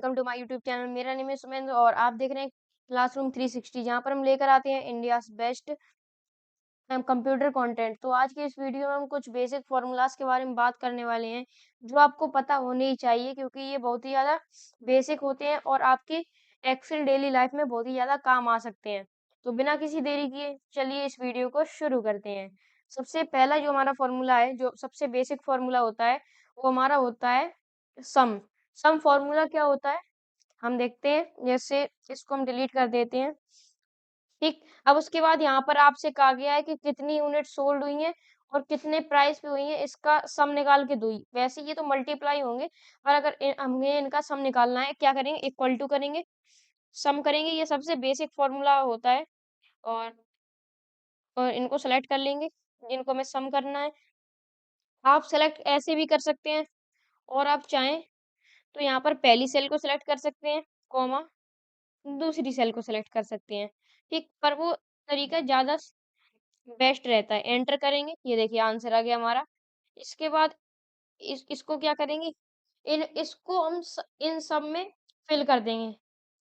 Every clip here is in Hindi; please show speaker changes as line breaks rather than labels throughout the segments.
Welcome to my YouTube channel. मेरा नेम है सुमेंद्र और आप देख रहे हैं क्लासरूम 360, जहाँ पर हम लेकर आते हैं इंडियाज बेस्ट कंप्यूटर कंटेंट। तो आज की इस वीडियो में हम कुछ बेसिक फार्मूलाज के बारे में बात करने वाले हैं, जो आपको पता होने ही चाहिए, क्योंकि ये बहुत ही ज़्यादा बेसिक होते हैं और आपके एक्सेल डेली लाइफ में बहुत ही ज़्यादा काम आ सकते हैं। तो बिना किसी देरी किए चलिए इस वीडियो को शुरू करते हैं। सबसे पहला जो हमारा फार्मूला है, जो सबसे बेसिक फार्मूला होता है, वो हमारा होता है सम। सम फार्मूला क्या होता है हम देखते हैं। जैसे इसको हम डिलीट कर देते हैं, ठीक। अब उसके बाद यहाँ पर आपसे कहा गया है कि कितनी यूनिट सोल्ड हुई हैं और कितने प्राइस पे हुई हैं, इसका सम निकाल के दो। वैसे ये तो मल्टीप्लाई होंगे, पर अगर हमें इनका सम निकालना है, क्या करेंगे, इक्वल टू करेंगे, सम करेंगे। ये सबसे बेसिक फॉर्मूला होता है। और इनको सेलेक्ट कर लेंगे जिनको हमें सम करना है। आप सेलेक्ट ऐसे भी कर सकते हैं, और आप चाहें तो यहाँ पर पहली सेल को सिलेक्ट कर सकते हैं, कॉमा दूसरी सेल को सिलेक्ट कर सकते हैं, ठीक। पर वो तरीका ज़्यादा बेस्ट रहता है। एंटर करेंगे, ये देखिए आंसर आ गया हमारा। इसके बाद इसको क्या करेंगे, इसको हम इन सब में फिल कर देंगे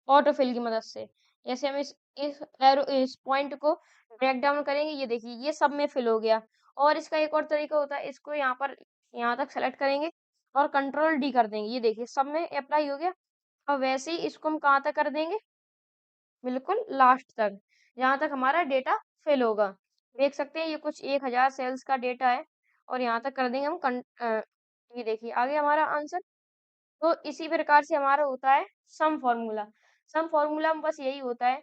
ऑटो फिल की मदद से। जैसे हम इस एरो इस पॉइंट को ड्रैग डाउन करेंगे, ये देखिए ये सब में फिल हो गया। और इसका एक और तरीका होता है, इसको यहाँ पर यहाँ तक सेलेक्ट करेंगे और कंट्रोल डी कर देंगे, ये देखिए सब में अप्लाई हो गया। अब वैसे ही इसको हम कहाँ तक कर देंगे, बिल्कुल लास्ट तक, जहाँ तक हमारा डेटा फिल होगा। देख सकते हैं ये कुछ 1000 सेल्स का डेटा है, और यहाँ तक कर देंगे हम ये देखिए आ गया हमारा आंसर। तो इसी प्रकार से हमारा होता है सम फॉर्मूला। सम फॉर्मूला में बस यही होता है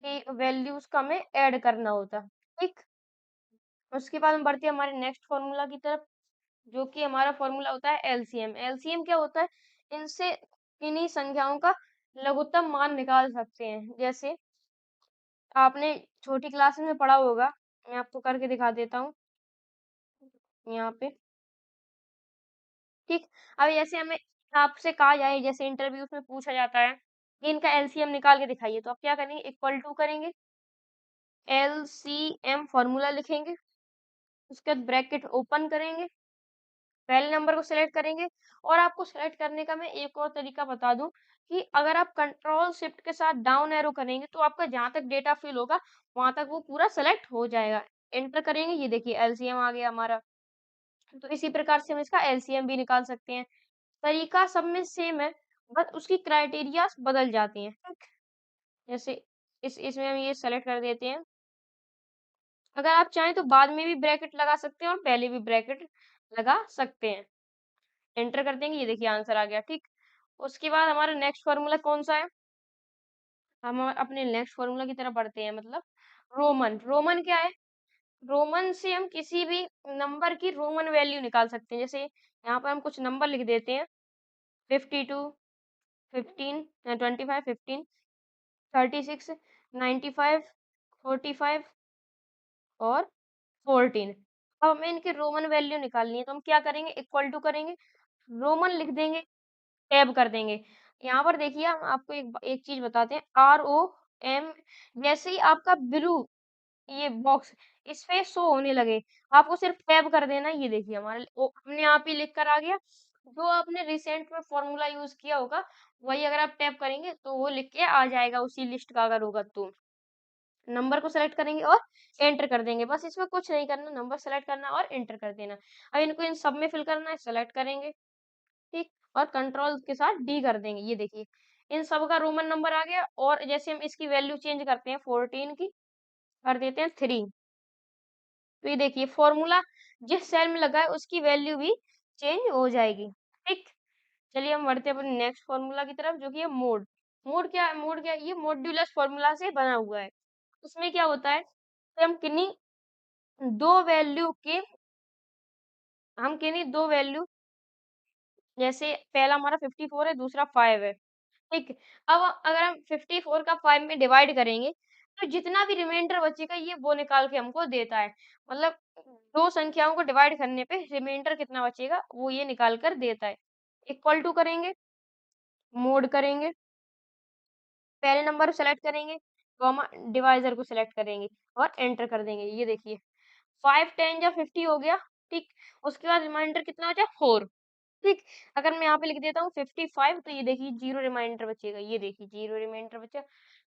कि वैल्यूज का हमें ऐड करना होता है, ठीक। उसके बाद हम बढ़ते हैं हमारे नेक्स्ट फॉर्मूला की तरफ, जो कि हमारा फॉर्मूला होता है एलसीएम। एलसीएम क्या होता है, इनसे किन्हीं संख्याओं का लघुत्तम मान निकाल सकते हैं। जैसे आपने छोटी क्लासेस में पढ़ा होगा, मैं आपको करके दिखा देता हूँ यहाँ पे, ठीक। अब जैसे हमें आपसे कहा जाए, जैसे इंटरव्यूज में पूछा जाता है कि इनका एलसीएम निकाल के दिखाइए, तो आप क्या करेंगे, इक्वल टू करेंगे, एलसीएम फॉर्मूला लिखेंगे, उसके बाद ब्रैकेट ओपन करेंगे, पहले नंबर को सिलेक्ट करेंगे। और आपको सिलेक्ट करने का मैं एक और तरीका बता दूं, कि अगर आप कंट्रोल शिफ्ट के साथ डाउन एरो करेंगे, तो आपका जहां तक डेटा फिल होगा वहां तक वो पूरा सेलेक्ट हो जाएगा। एंटर करेंगे, ये देखिए एलसीएम आ गया हमारा। तो इसी प्रकार से हम इसका एलसीएम भी निकाल सकते हैं। तरीका सब में सेम है, बस उसकी क्राइटेरिया बदल जाती हैं, ठीक। जैसे इसमें हम ये सेलेक्ट कर देते हैं। अगर आप चाहें तो बाद में भी ब्रैकेट लगा सकते हैं और पहले भी ब्रैकेट लगा सकते हैं। एंटर कर देंगे, ये देखिए आंसर आ गया, ठीक। उसके बाद हमारा नेक्स्ट फॉर्मूला कौन सा है, हम अपने नेक्स्ट फॉर्मूला की तरफ बढ़ते हैं। मतलब रोमन, रोमन क्या है, रोमन से हम किसी भी नंबर की रोमन वैल्यू निकाल सकते हैं। जैसे यहाँ पर हम कुछ नंबर लिख देते हैं, 52, 15, 25, 15, 36, 95, 45 और 14। अब हमें इनकी रोमन वैल्यू निकालनी है, तो हम क्या करेंगे, इक्वल टू करेंगे, रोमन लिख देंगे, टैब कर देंगे। यहाँ पर देखिए हम आपको एक चीज बताते हैं, ROM, जैसे ही आपका ब्लू ये बॉक्स इस पे शो होने लगे, आपको सिर्फ टैब कर देना है। ये देखिए हमारे अपने आप ही लिख कर आ गया। जो आपने रिसेंट में फॉर्मूला यूज किया होगा, वही अगर आप टैप करेंगे तो वो लिख के आ जाएगा उसी लिस्ट का, अगर होगा तो। नंबर को सेलेक्ट करेंगे और एंटर कर देंगे, बस इसमें कुछ नहीं करना, नंबर सेलेक्ट करना और एंटर कर देना। अब इनको इन सब में फिल करना है, सेलेक्ट करेंगे, ठीक। और कंट्रोल के साथ डी कर देंगे, ये देखिए इन सब का रोमन नंबर आ गया। और जैसे हम इसकी वैल्यू चेंज करते हैं, 14 की कर देते हैं 3। तो ये देखिए फॉर्मूला जिस सेल में लगा है उसकी वैल्यू भी चेंज हो जाएगी, ठीक। चलिए हम बढ़ते हैं अपने नेक्स्ट फॉर्मूला की तरफ, जो कि है मोड। मोड क्या है, मोड क्या है, ये मॉड्यूलस फॉर्मूला से बना हुआ है। उसमें क्या होता है कि दो वैल्यू के हम किन्हीं दो वैल्यू, जैसे पहला हमारा 54 है, दूसरा 5 है, ठीक। अब अगर हम 54 का 5 में डिवाइड करेंगे, तो जितना भी रिमाइंडर बचेगा ये वो निकाल के हमको देता है। मतलब दो संख्याओं को डिवाइड करने पे रिमाइंडर कितना बचेगा वो ये निकाल कर देता है। इक्वल टू करेंगे, मोड करेंगे, पहले नंबर को सेलेक्ट करेंगे, कॉमा डिवाइजर को सेलेक्ट करेंगे और एंटर कर देंगे। ये देखिए 5 10 या 50 हो गया, ठीक। उसके बाद रिमाइंडर कितना बचा, 4। ठीक। अगर मैं यहाँ पे लिख देता हूँ 55, तो ये देखिए 0 रिमाइंडर बचेगा, ये देखिए 0 रिमाइंडर बचा।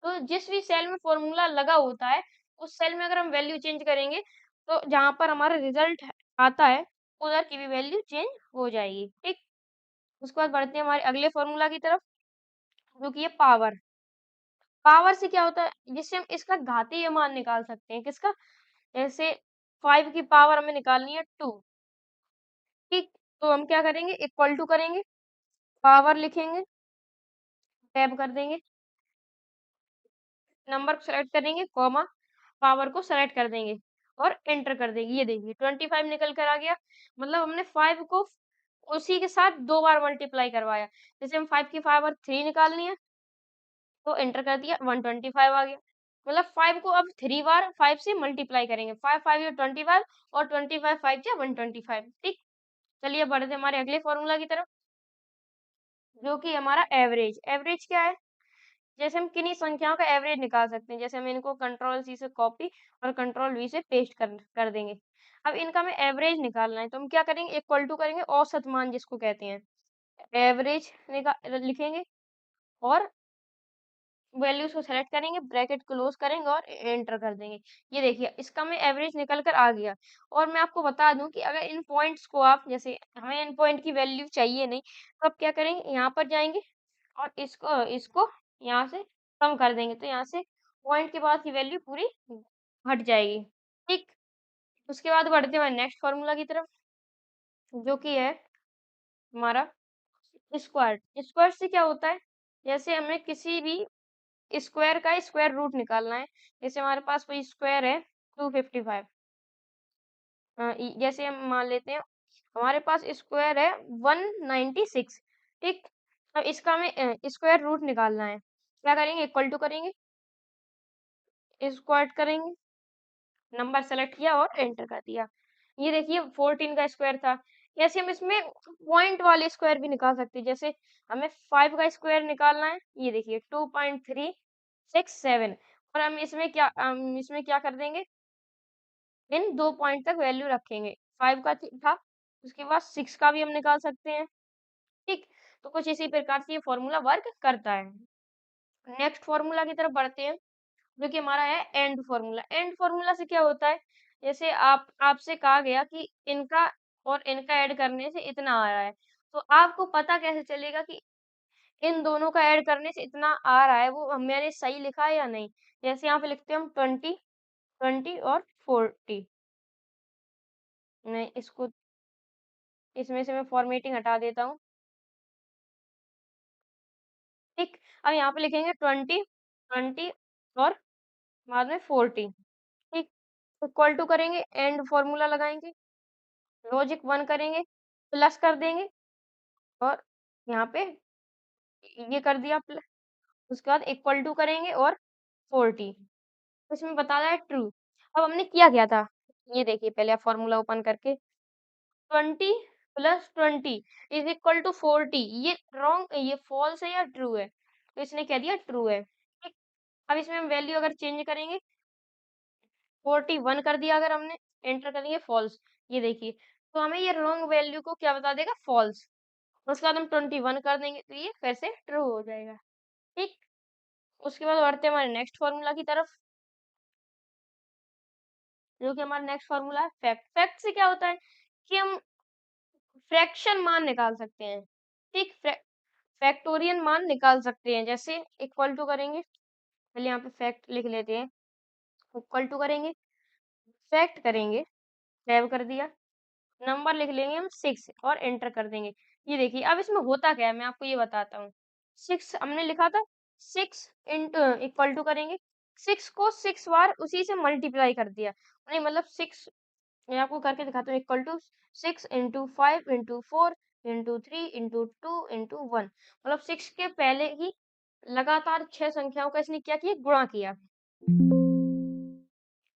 तो जिस भी सेल में फ़ॉर्मूला लगा होता है, उस सेल में अगर हम वैल्यू चेंज करेंगे, तो जहाँ पर हमारा रिज़ल्ट आता है, उधर की भी वैल्यू चेंज हो जाएगी, ठीक? उसके बाद बढ़ते हैं हमारे अगले फ़ॉर्मूला की तरफ, जो कि है पावर। पावर से क्या होता है, जिससे हम इसका घातीय मान निकाल सकते हैं, किसका? जैसे 5 की पावर हमें निकालनी है 2, ठीक? तो हम क्या करेंगे, इक्वल टू करेंगे, पावर लिखेंगे, टैब कर देंगे, नंबर को सेलेक्ट करेंगे, कॉमा, पावर को सेलेक्ट कर देंगे और एंटर कर देंगे। ये देखिए 25 निकल कर आ गया। मतलब हमने 5 को उसी के साथ 2 बार मल्टीप्लाई करवाया। जैसे हम 5 की पावर 3 निकालनी है, तो एंटर कर दिया, 125 आ गया। मतलब 5 को अब 3 बार 5 से मल्टीप्लाई करेंगे। 5 5 या 25 और 25 5 या 125, ठीक? चलिए बढ़ते हैं हमारे अगले फॉर्मूला की तरफ, जो कि हमारा एवरेज। एवरेज क्या है? जैसे हम किन्हीं संख्याओं का एवरेज निकाल सकते हैं। जैसे हम इनको कंट्रोल सी से कॉपी और कंट्रोल वी से पेस्ट कर देंगे। अब इनका हमें एवरेज निकालना है, तो हम क्या करेंगे, इक्वल टू करेंगे, औसत मान जिसको कहते हैं। एवरेज लिखेंगे और वैल्यूज को सेलेक्ट करेंगे, ब्रैकेट क्लोज करेंगे और एंटर कर देंगे। ये देखिए इसका में एवरेज निकल कर आ गया। और मैं आपको बता दूं कि अगर इन पॉइंट्स को आप, जैसे हमें इन पॉइंट की वैल्यू चाहिए नहीं, तो आप क्या करेंगे, यहाँ पर जाएंगे और इसको इसको यहाँ से कम कर देंगे, तो यहाँ से पॉइंट के बाद की वैल्यू पूरी हट जाएगी, ठीक? उसके बाद बढ़ते हैं नेक्स्ट फॉर्मूला की तरफ, जो कि है हमारा स्क्वायर। स्क्वायर से क्या होता है, जैसे हमें किसी भी स्क्वायर का स्क्वायर रूट निकालना है। जैसे हमारे पास कोई स्क्वायर है 255, जैसे हम मान लेते हैं हमारे पास स्क्वायर है 196, ठीक? अब इसका हमें स्क्वायर रूट निकालना है। क्या करेंगे, इक्वल टू करेंगे, स्क्वायर करेंगे, नंबर सेलेक्ट किया और एंटर कर दिया। ये देखिए 14 का स्क्वायर था। जैसे हम इसमें पॉइंट वाले स्क्वायर भी निकाल सकते हैं। जैसे हमें 5 का स्क्वायर निकालना है, ये देखिए 2.367, और हम इसमें क्या कर देंगे, इन 2 पॉइंट तक वैल्यू रखेंगे। 5 का था, उसके बाद 6 का भी हम निकाल सकते हैं, ठीक? तो कुछ इसी प्रकार से ये फॉर्मूला वर्क करता है। नेक्स्ट फॉर्मूला की तरफ बढ़ते हैं, जो कि हमारा है एंड फॉर्मूला। एंड फॉर्मूला से क्या होता है, जैसे आपसे कहा गया कि इनका और इनका ऐड करने से इतना आ रहा है, तो आपको पता कैसे चलेगा कि इन दोनों का ऐड करने से इतना आ रहा है, वो मैंने सही लिखा है या नहीं? जैसे यहाँ पे लिखते हैं हम 20, 20 और 40। मैं इसको, इसमें से मैं फॉर्मेटिंग हटा देता हूँ, ठीक? अब यहाँ पे लिखेंगे 20, 20 और बाद में 40, ठीक? इक्वल टू करेंगे, एंड फॉर्मूला लगाएंगे, लॉजिक 1 करेंगे, प्लस कर देंगे और यहाँ पे ये कर दिया प्लस। उसके बाद इक्वल टू करेंगे और 40, तो इसमें बता रहा है ट्रू। अब हमने किया क्या था, ये देखिए पहले आप फॉर्मूला ओपन करके, 20 प्लस 20 इज इक्वल टू 40, ये रॉन्ग, ये फॉल्स है या ट्रू है? तो इसने कह दिया ट्रू है, ठीक? अब इसमें हम वैल्यू अगर चेंज करेंगे, 41 कर दिया अगर हमने, एंटर करेंगे फॉल्स, ये देखिए, तो हमें ये रॉन्ग वैल्यू को क्या बता देगा, फॉल्स। उसके बाद हम 21 कर देंगे, तो ये फिर से ट्रू हो जाएगा, ठीक? उसके बाद बढ़ते हैं हमारे नेक्स्ट फॉर्मूला की तरफ, जो कि हमारा नेक्स्ट फॉर्मूला है फैक्ट। फैक्ट से क्या होता है कि हम फ्रैक्शन मान निकाल सकते हैं, ठीक? फैक्टोरियल मान निकाल सकते हैं। जैसे इक्वल टू करेंगे, पहले यहाँ पे फैक्ट लिख लेते हैं, इक्वल टू करेंगे, फैक्ट करेंगे, टैब कर दिया, नंबर लिख लेंगे हम 6 और एंटर कर देंगे। ये देखिए अब इसमें होता क्या है, मैं आपको ये बताता हूँ। 6 हमने लिखा था, 6 इंटू इक्वल टू करेंगे, 6 को 6 बार उसी से मल्टीप्लाई कर दिया, नहीं मतलब 6, मैं आपको करके दिखाता हूँ, equal to 6 into 5 into 4 into 3 into 2 into 1, मतलब 6 के पहले ही लगातार 6 संख्याओं का इसने क्या किया, गुणा किया।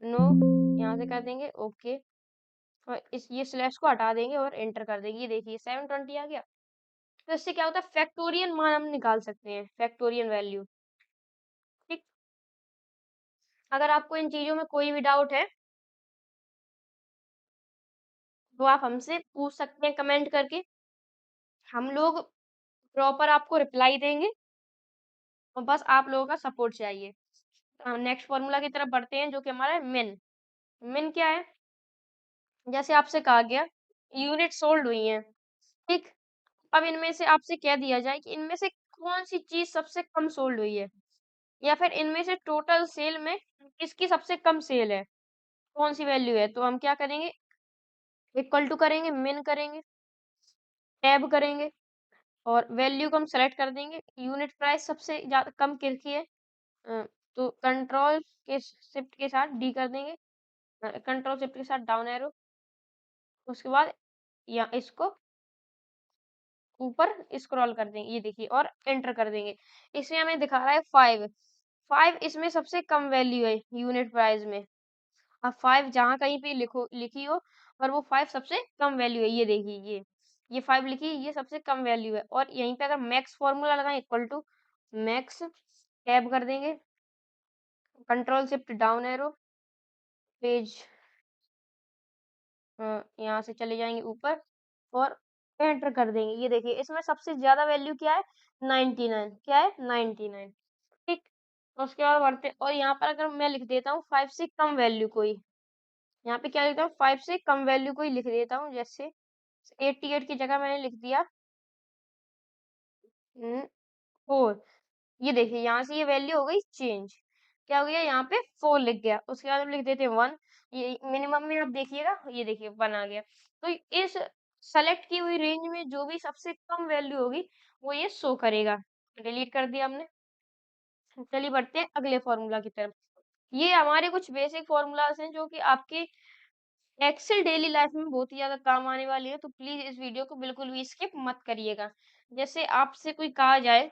नो, यहाँ से कर देंगे ओके, और इस ये स्लैश को हटा देंगे और एंटर कर देंगे। ये देखिए 720 आ गया। तो इससे क्या होता है, फैक्टोरियल मान हम निकाल सकते हैं, फैक्टोरियल वैल्यू, ठीक? अगर आपको इन चीजों में कोई भी डाउट है, तो आप हमसे पूछ सकते हैं कमेंट करके। हम लोग प्रॉपर आपको रिप्लाई देंगे और बस आप लोगों का सपोर्ट चाहिए। नेक्स्ट फॉर्मूला की तरफ बढ़ते हैं जो कि हमारा है मिन। मिन क्या है? जैसे आपसे कहा गया यूनिट सोल्ड हुई है, ठीक? अब इनमें से आपसे कह दिया जाए कि इनमें से कौन सी चीज सबसे कम सोल्ड हुई है, या फिर इनमें से टोटल सेल में किसकी सबसे कम सेल है, कौन सी वैल्यू है, तो हम क्या करेंगे, इक्वल टू करेंगे, मिन करेंगे, टैब करेंगे और वैल्यू को हम सेलेक्ट कर देंगे। यूनिट प्राइस सबसे ज्यादा कम किसकी है, अ, तो कंट्रोल के शिफ्ट के साथ डी कर देंगे, कंट्रोल शिफ्ट के साथ डाउन एरो, उसके बाद या इसको ऊपर स्क्रॉल कर देंगे, ये देखिए, और एंटर कर देंगे। इसमें हमें दिखा रहा है 5। 5 इसमें सबसे कम वैल्यू है यूनिट प्राइस में। अब 5 जहाँ कहीं पे लिखी हो और वो 5 सबसे कम वैल्यू है, ये देखिए, ये 5 लिखी है, ये सबसे कम वैल्यू है। और यहीं पे अगर मैक्स फॉर्मूला लगाएं, इक्वल टू मैक्स, टैब कर देंगे, control shift down arrow, page यहाँ से चले जाएंगे ऊपर और एंटर कर देंगे। ये देखिए, इसमें सबसे ज्यादा वैल्यू क्या है, 99। क्या है, 99, ठीक। तो उसके बाद बढ़ते, और यहाँ पर अगर मैं लिख देता हूँ 5 से कम वैल्यू कोई, यहाँ पे क्या लिखता हूँ, 5 से कम वैल्यू कोई लिख देता हूँ, जैसे 88 की जगह मैंने लिख दिया 4। ये देखिए, यहाँ से ये वैल्यू हो गई चेंज, क्या हो गया, यहाँ पे 4 लिख गया। उसके बाद हम लिख देते हैं 1। ये मिनिमम में आप देखिएगा, ये देखिए 1 आ गया। तो इस सेलेक्ट की हुई रेंज में जो भी सबसे कम वैल्यू होगी वो ये शो करेगा। डिलीट कर दिया हमने। चलिए बढ़ते हैं अगले फॉर्मूला की तरफ। ये हमारे कुछ बेसिक फॉर्मूलाज हैं जो कि आपके एक्सेल डेली लाइफ में बहुत ही ज्यादा काम आने वाली है, तो प्लीज इस वीडियो को बिल्कुल भी स्किप मत करिएगा। जैसे आपसे कोई कहा जाए,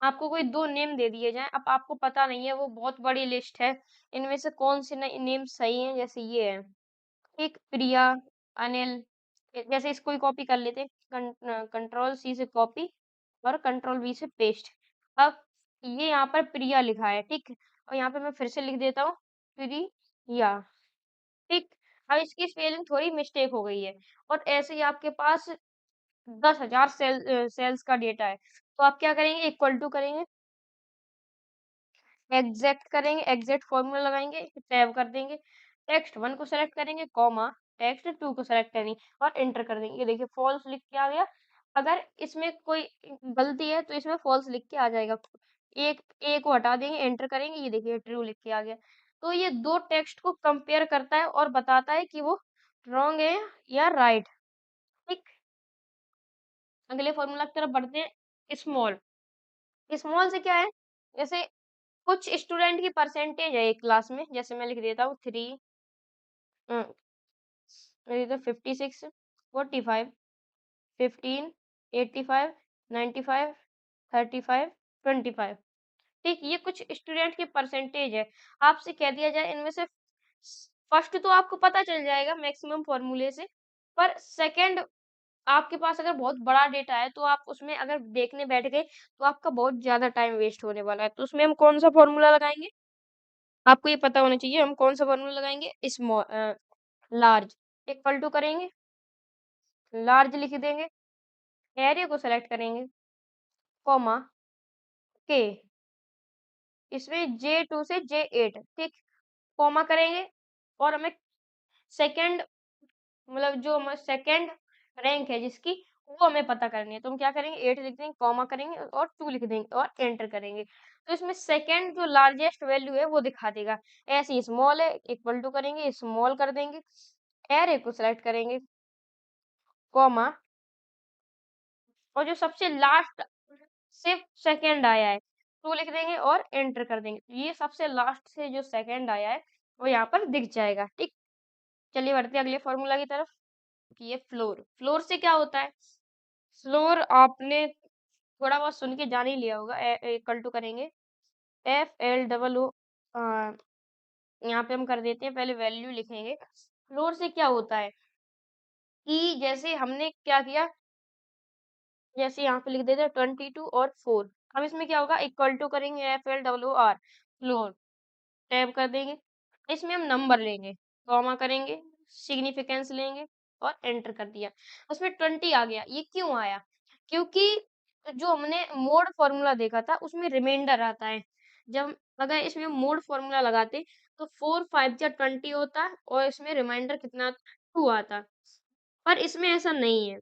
आपको कोई दो नेम दे दिए जाएं, अब आपको पता नहीं है, वो बहुत बड़ी लिस्ट है, इनमें से कौन से नेम सही हैं, जैसे ये है, एक प्रिया, अनिल, जैसे इसको ही कॉपी कर लेते हैं, कंट्रोल सी से कॉपी और कंट्रोल वी से पेस्ट। अब ये यहाँ पर प्रिया लिखा है, ठीक, और यहाँ पे मैं फिर से लिख देता हूँ प्रिया, ठीक। अब इसकी स्पेलिंग थोड़ी मिस्टेक हो गई है, और ऐसे ही आपके पास 10,000 सेल्स का डेटा है, तो आप क्या करेंगे, इक्वल टू करेंगे, एग्जैक्ट करेंगे, एग्जैक्ट फॉर्मूला लगाएंगे, टैब कर देंगे, टेक्स्ट 1 को सेलेक्ट करेंगे, कॉमा, टेक्स्ट 2 को सेलेक्ट करेंगे और एंटर कर देंगे। ये देखिए फॉल्स लिख के आ गया। अगर इसमें कोई गलती है तो इसमें फॉल्स लिख के आ जाएगा। एक ए को हटा देंगे, एंटर करेंगे, ये देखिए ट्रू लिख के आ गया। तो ये दो टेक्स्ट को कंपेयर करता है और बताता है कि वो रॉन्ग है या राइट, ठीक। अगले फॉर्मूला की तरफ बढ़ते हैं, स्मॉल। स्मॉल से क्या है, जैसे कुछ स्टूडेंट की परसेंटेज है एक क्लास में, जैसे मैं लिख देता हूँ 3, 56, 45, 15, 85, 95, 35, 25, ठीक। ये कुछ स्टूडेंट की परसेंटेज है। आपसे कह दिया जाए इनमें से फर्स्ट तो आपको पता चल जाएगा मैक्सिमम फॉर्मूले से, पर सेकंड आपके पास अगर बहुत बड़ा डेटा है तो आप उसमें अगर देखने बैठ गए तो आपका बहुत ज्यादा टाइम वेस्ट होने वाला है। तो उसमें हम कौन सा फॉर्मूला लगाएंगे, आपको ये पता होना चाहिए, हम कौन सा फॉर्मूला लगाएंगे, स्मॉल, लार्ज, इक्वल टू करेंगे, लार्ज लिख देंगे, एरिया को सेलेक्ट करेंगे, कॉमा, के, इसमें J2 से J8, ठीक, कॉमा करेंगे, और हमें सेकंड, मतलब जो हमारा सेकंड रैंक है जिसकी, वो हमें पता करनी है। तो हम क्या करेंगे, 8 लिख देंगे, कॉमा करेंगे और 2 लिख देंगे और एंटर करेंगे। तो इसमें सेकंड जो लार्जेस्ट वैल्यू है वो दिखा देगा। ऐसे ही स्मॉल है, इक्वल टू करेंगे, स्मॉल कर देंगे, एरे को सिलेक्ट करेंगे, कॉमा, और जो सबसे लास्ट सिर्फ सेकंड आया है 2 लिख देंगे और एंटर कर देंगे। ये सबसे लास्ट से जो सेकंड आया है वो यहाँ पर दिख जाएगा, ठीक। चलिए बढ़ते हैं अगले फॉर्मूला की तरफ, कि ये फ्लोर। फ्लोर से क्या होता है, फ्लोर आपने थोड़ा बहुत सुन के जान ही लिया होगा। इक्वल टू करेंगे, FLOO, यहाँ पे हम कर देते हैं, पहले वैल्यू लिखेंगे। फ्लोर से क्या होता है कि जैसे हमने क्या किया, जैसे यहाँ पे लिख देते हैं 22 और 4। अब इसमें क्या होगा, इक्वल टू करेंगे, FLOOR, फ्लोर, टैब कर देंगे, इसमें हम नंबर लेंगे, कॉमा करेंगे, सिग्निफिकेंस लेंगे, और एंटर कर दिया। उसमें 20 आ गया, ये क्यों आया? क्योंकि जो हमने मोड फ़ॉर्मूला देखा था उसमें रिमाइंडर आता है। जब अगर इसमें मोड फ़ॉर्मूला लगाते तो 4 5 जा 20 होता और इसमें रिमाइंडर कितना 2 आता। पर इसमें ऐसा नहीं है।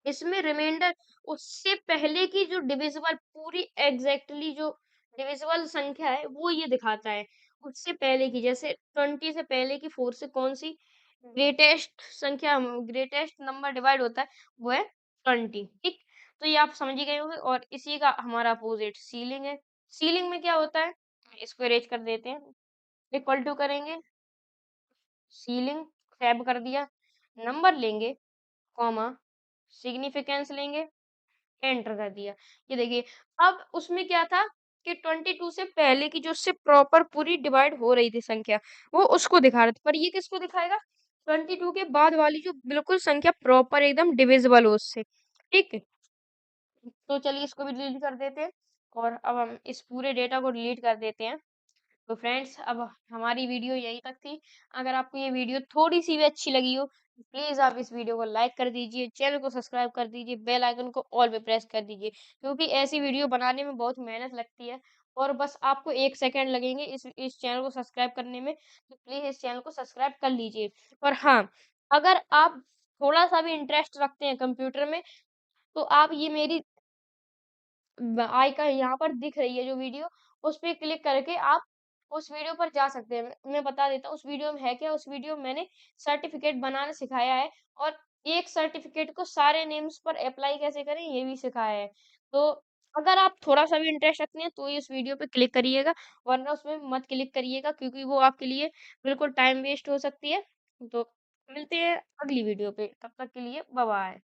इसमें रिमाइंडर उससे पहले की जो डिविजिबल पूरी एग्ज़ैक्टली जो डिविजिबल संख्या है वो ये दिखाता है। उससे पहले की जैसे 20 से पहले की 4 से कौन-सी ग्रेटेस्ट नंबर डिवाइड होता है वो है 20, ठीक? तो ये आप समझ ही गए होंगे और इसी का हमारा अपोज़िट सीलिंग है। सीलिंग में क्या होता है? इसको इरेज़ कर देते हैं। इक्वल टू करेंगे, सीलिंग टैब कर दिया, नंबर लेंगे, कॉमा, सिग्निफिकेंस लेंगे, एंटर कर दिया। ये देखिए, अब उसमें क्या था कि 22 से पहले की जो उससे प्रॉपर पूरी डिवाइड हो रही थी संख्या, वो उसको दिखा रहा था। पर ये किसको दिखाएगा? 22 के बाद वाली जो बिल्कुल संख्या प्रॉपर एकदम डिविजिबल हो उससे, ठीक है? तो चलिए इसको भी डिलीट कर देते हैं और अब हम इस पूरे डेटा को डिलीट कर देते हैं। तो फ्रेंड्स अब हमारी वीडियो यहीं तक थी। अगर आपको ये वीडियो थोड़ी-सी भी अच्छी लगी हो, प्लीज़ आप इस वीडियो को लाइक कर दीजिए, चैनल को सब्सक्राइब कर दीजिए, बेल आइकन को ऑल पे प्रेस कर दीजिए। क्योंकि ऐसी वीडियो बनाने में बहुत मेहनत लगती है और बस आपको 1 सेकंड लगेंगे इस चैनल को सब्सक्राइब करने में, तो प्लीज़ इस चैनल को सब्सक्राइब कर लीजिए। और हाँ, अगर आप थोड़ा-सा भी इंटरेस्ट रखते हैं कंप्यूटर में, तो आप ये मेरी आइकन यहाँ पर दिख रही है जो वीडियो, उस पे क्लिक करके आप उस वीडियो पर जा सकते हैं। मैं बता देता हूँ उस वीडियो में है क्या, उस वीडियो में मैंने सर्टिफ़िकेट बनाना सिखाया है और एक सर्टिफ़िकेट को सारे नेम्स पर अप्लाई कैसे करें ये भी सिखाया है। तो अगर आप थोड़ा-सा भी इंटरेस्ट रखते हैं तो ही उस वीडियो पे क्लिक करिएगा, वरना उसमें मत क्लिक करिएगा क्योंकि वो आपके लिए बिल्कुल टाइम वेस्ट हो सकती है। तो मिलते हैं अगली वीडियो पे, तब तक के लिए बाय-बाय।